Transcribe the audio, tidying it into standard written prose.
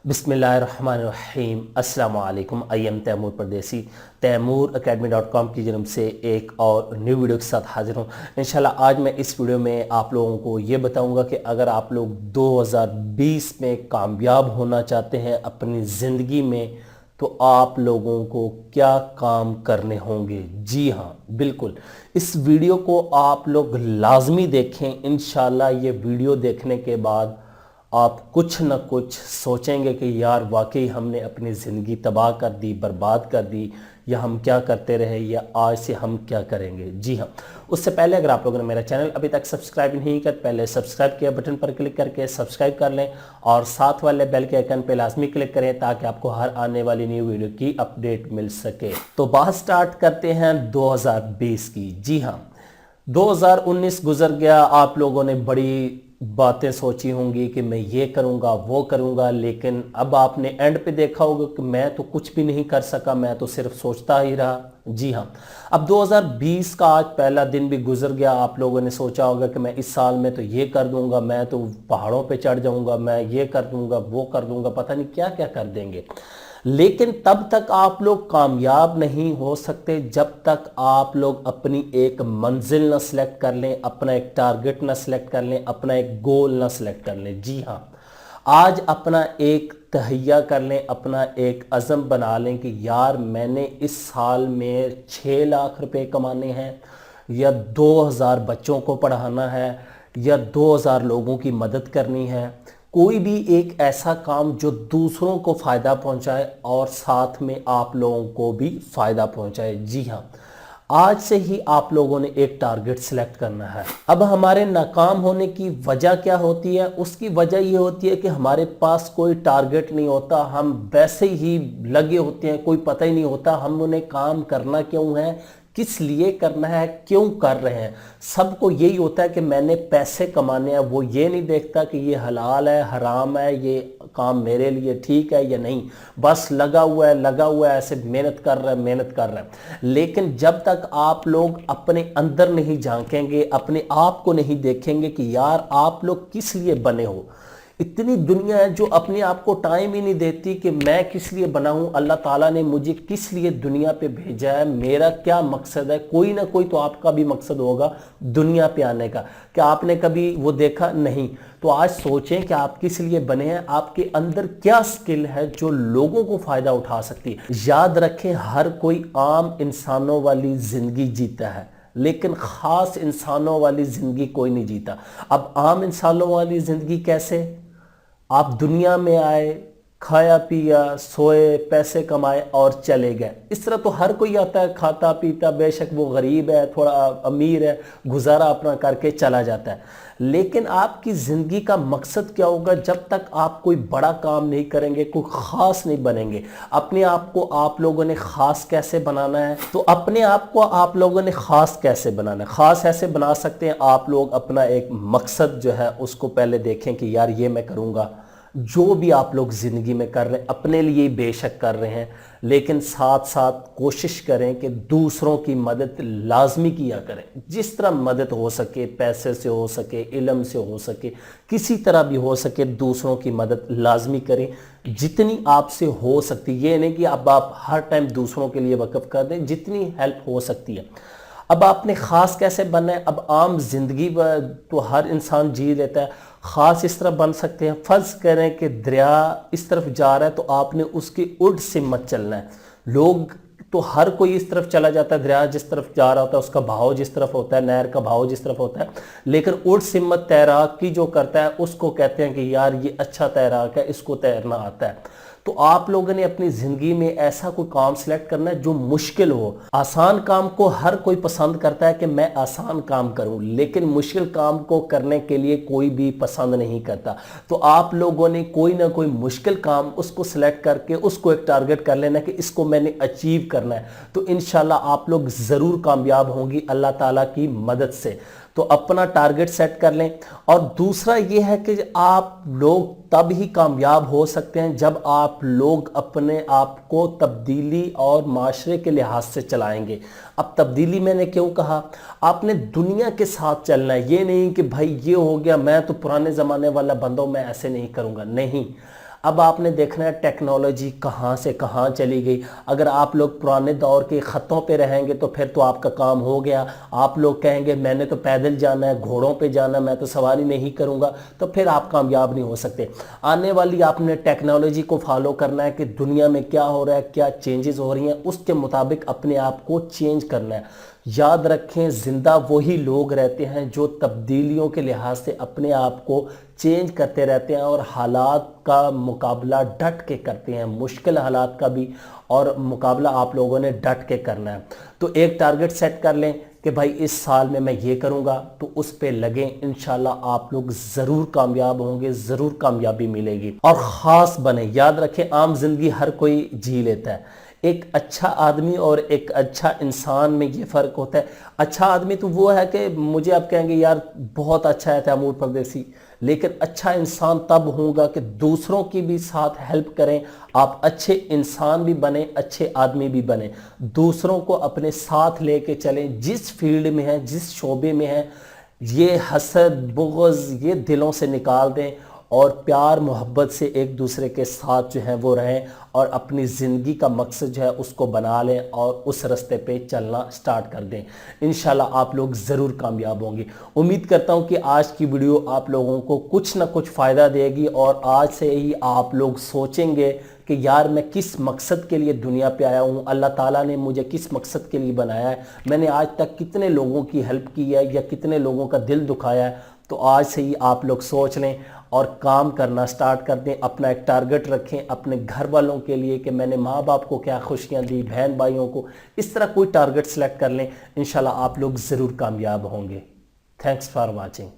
बिस्मिल्लाहिर्रहमानिर्रहीम अस्सलाम वालेकुम। आई एम तैमूर परदेसी तैमूर academy.com की जानब से एक और न्यू वीडियो के साथ हाजिर हूँ। इंशाल्लाह आज मैं इस वीडियो में आप लोगों को ये बताऊंगा कि अगर आप लोग 2020 में कामयाब होना चाहते हैं अपनी ज़िंदगी में तो आप लोगों को क्या काम करने होंगे। जी हाँ, बिल्कुल, इस वीडियो को आप लोग लाजमी देखें। इंशाल्लाह ये वीडियो देखने के बाद आप कुछ न कुछ सोचेंगे कि यार वाकई हमने अपनी ज़िंदगी तबाह कर दी, बर्बाद कर दी, या हम क्या करते रहे, या आज से हम क्या करेंगे। जी हाँ, उससे पहले अगर आप लोगों ने मेरा चैनल अभी तक सब्सक्राइब नहीं किया तो पहले सब्सक्राइब किया बटन पर क्लिक करके सब्सक्राइब कर लें और साथ वाले बेल के आइकन पर लाजमी क्लिक करें ताकि आपको हर आने वाली न्यू वीडियो की अपडेट मिल सके। तो बात स्टार्ट करते हैं 2020 की। जी हाँ, 2019 गुजर गया, आप लोगों ने बड़ी बातें सोची होंगी कि मैं ये करूँगा वो करूँगा, लेकिन अब आपने एंड पे देखा होगा कि मैं तो कुछ भी नहीं कर सका, मैं तो सिर्फ सोचता ही रहा। जी हाँ, अब 2020 का आज पहला दिन भी गुजर गया। आप लोगों ने सोचा होगा कि मैं इस साल में तो ये कर दूंगा, मैं तो पहाड़ों पे चढ़ जाऊंगा, मैं ये कर दूंगा वो कर दूंगा, पता नहीं क्या क्या कर देंगे। लेकिन तब तक आप लोग कामयाब नहीं हो सकते जब तक आप लोग अपनी एक मंजिल न सेलेक्ट कर लें, अपना एक टारगेट न सेलेक्ट कर लें, अपना एक गोल न सेलेक्ट कर लें। जी हाँ, आज अपना एक तहैया कर लें, अपना एक अज़म बना लें कि यार मैंने इस साल में 6 लाख रुपए कमाने हैं, या 2000 बच्चों को पढ़ाना है, या 2000 लोगों की मदद करनी है। कोई भी एक ऐसा काम जो दूसरों को फ़ायदा पहुंचाए और साथ में आप लोगों को भी फ़ायदा पहुंचाए। जी हाँ, आज से ही आप लोगों ने एक टारगेट सिलेक्ट करना है। अब हमारे नाकाम होने की वजह क्या होती है? उसकी वजह ये होती है कि हमारे पास कोई टारगेट नहीं होता, हम वैसे ही लगे होते हैं, कोई पता ही नहीं होता हम उन्हें काम करना क्यों है, किस लिए करना है, क्यों कर रहे हैं। सबको यही होता है कि मैंने पैसे कमाने हैं, वो ये नहीं देखता कि ये हलाल है हराम है, ये काम मेरे लिए ठीक है या नहीं। बस लगा हुआ है ऐसे मेहनत कर रहा है। लेकिन जब तक आप लोग अपने अंदर नहीं झांकेंगे, अपने आप को नहीं देखेंगे कि यार आप लोग किस लिए बने हो। इतनी दुनिया है जो अपने आप को टाइम ही नहीं देती कि मैं किस लिए बना हूं, अल्लाह ताला ने मुझे किस लिए दुनिया पे भेजा है, मेरा क्या मकसद है। कोई ना कोई तो आपका भी मकसद होगा दुनिया पे आने का। क्या आपने कभी वो देखा? नहीं। तो आज सोचें कि आप किस लिए बने हैं, आपके अंदर क्या स्किल है जो लोगों को फायदा उठा सकती है। याद रखें, हर कोई आम इंसानों वाली जिंदगी जीता है, लेकिन खास इंसानों वाली जिंदगी कोई नहीं जीता। अब आम इंसानों वाली जिंदगी कैसे? आप दुनिया में आए, खाया पिया, सोए, पैसे कमाए और चले गए। इस तरह तो हर कोई आता है, खाता पीता, बेशक वो गरीब है, थोड़ा अमीर है, गुजारा अपना करके चला जाता है। लेकिन आपकी ज़िंदगी का मकसद क्या होगा जब तक आप कोई बड़ा काम नहीं करेंगे, कोई ख़ास नहीं बनेंगे। अपने आप को आप लोगों ने ख़ास कैसे बनाना है? तो अपने आप को आप लोगों ने ख़ास कैसे बनाना है? ख़ास ऐसे बना सकते हैं, आप लोग अपना एक मकसद जो है उसको पहले देखें कि यार ये मैं करूँगा। जो भी आप लोग ज़िंदगी में कर रहे हैं अपने लिए बेशक कर रहे हैं, लेकिन साथ साथ कोशिश करें कि दूसरों की मदद लाजमी किया करें। जिस तरह मदद हो सके, पैसे से हो सके, इल्म से हो सके, किसी तरह भी हो सके, दूसरों की मदद लाजमी करें जितनी आपसे हो सकती है। ये नहीं कि अब आप हर टाइम दूसरों के लिए वक्फ कर दें, जितनी हेल्प हो सकती है। अब आपने ख़ास कैसे बनना है? अब आम जिंदगी तो हर इंसान जी लेता है, ख़ास इस तरह बन सकते हैं। फ़र्ज़ करें कि दरिया इस तरफ जा रहा है तो आपने उसके उल्ट से मत चलना है। लोग तो हर कोई इस तरफ चला जाता है, दरिया जिस तरफ जा रहा होता है उसका बहाव जिस तरफ होता है, नहर का बहाव जिस तरफ होता है, लेकिन उल्ट सिमत तैराकी जो करता है उसको कहते हैं कि यार ये अच्छा तैराक है, इसको तैरना आता है। तो आप लोगों ने अपनी ज़िंदगी में ऐसा कोई काम सिलेक्ट करना है जो मुश्किल हो। आसान काम को हर कोई पसंद करता है कि मैं आसान काम करूं, लेकिन मुश्किल काम को करने के लिए कोई भी पसंद नहीं करता। तो आप लोगों ने कोई ना कोई मुश्किल काम उसको सिलेक्ट करके उसको एक टारगेट कर लेना कि इसको मैंने अचीव करना है। तो इंशाल्लाह आप लोग ज़रूर कामयाब होंगी अल्लाह ताला की मदद से। तो अपना टारगेट सेट कर लें। और दूसरा ये है कि आप लोग तब ही कामयाब हो सकते हैं जब आप लोग अपने आप को तब्दीली और माशरे के लिहाज से चलाएंगे। अब तब्दीली मैंने क्यों कहा? आपने दुनिया के साथ चलना है। ये नहीं कि भाई ये हो गया, मैं तो पुराने ज़माने वाला बंदा हूं, मैं ऐसे नहीं करूँगा। नहीं, अब आपने देखना है टेक्नोलॉजी कहाँ से कहाँ चली गई। अगर आप लोग पुराने दौर के ख़तों पे रहेंगे तो फिर तो आपका काम हो गया। आप लोग कहेंगे मैंने तो पैदल जाना है, घोड़ों पे जाना, मैं तो सवारी नहीं करूँगा, तो फिर आप कामयाब नहीं हो सकते। आने वाली आपने टेक्नोलॉजी को फॉलो करना है कि दुनिया में क्या हो रहा है, क्या चेंजेस हो रही हैं, उसके मुताबिक अपने आप को चेंज करना है। याद रखें, ज़िंदा वही लोग रहते हैं जो तब्दीलियों के लिहाज से अपने आप को चेंज करते रहते हैं और हालात का मुकाबला डट के करते हैं, मुश्किल हालात का भी, और मुकाबला आप लोगों ने डट के करना है। तो एक टारगेट सेट कर लें कि भाई इस साल में मैं ये करूँगा, तो उस पे लगें, इंशाल्लाह आप लोग ज़रूर कामयाब होंगे, ज़रूर कामयाबी मिलेगी। और ख़ास बने, याद रखें आम जिंदगी हर कोई जी लेता है, एक अच्छा आदमी और एक अच्छा इंसान में ये फ़र्क होता है। अच्छा आदमी तो वो है कि मुझे आप कहेंगे यार बहुत अच्छा है तैमूर परदेसी, लेकिन अच्छा इंसान तब होगा कि दूसरों की भी साथ हेल्प करें। आप अच्छे इंसान भी बने, अच्छे आदमी भी बने, दूसरों को अपने साथ लेके चलें, जिस फील्ड में है, जिस शोबे में है। ये हसद बुग़्ज़ ये दिलों से निकाल दें और प्यार मोहब्बत से एक दूसरे के साथ जो है वो रहें, और अपनी ज़िंदगी का मकसद जो है उसको बना लें और उस रास्ते पे चलना स्टार्ट कर दें। इंशाल्लाह आप लोग ज़रूर कामयाब होंगे। उम्मीद करता हूँ कि आज की वीडियो आप लोगों को कुछ ना कुछ फ़ायदा देगी, और आज से ही आप लोग सोचेंगे कि यार मैं किस मकसद के लिए दुनिया पे आया हूँ, अल्लाह ताला ने मुझे किस मकसद के लिए बनाया है, मैंने आज तक कितने लोगों की हेल्प की है या कितने लोगों का दिल दुखाया है। तो आज से ही आप लोग सोच लें और काम करना स्टार्ट कर दें। अपना एक टारगेट रखें अपने घर वालों के लिए कि मैंने माँ बाप को क्या खुशियाँ दी, बहन भाइयों को, इस तरह कोई टारगेट सेलेक्ट कर लें। इंशाल्लाह आप लोग ज़रूर कामयाब होंगे। Thanks for watching.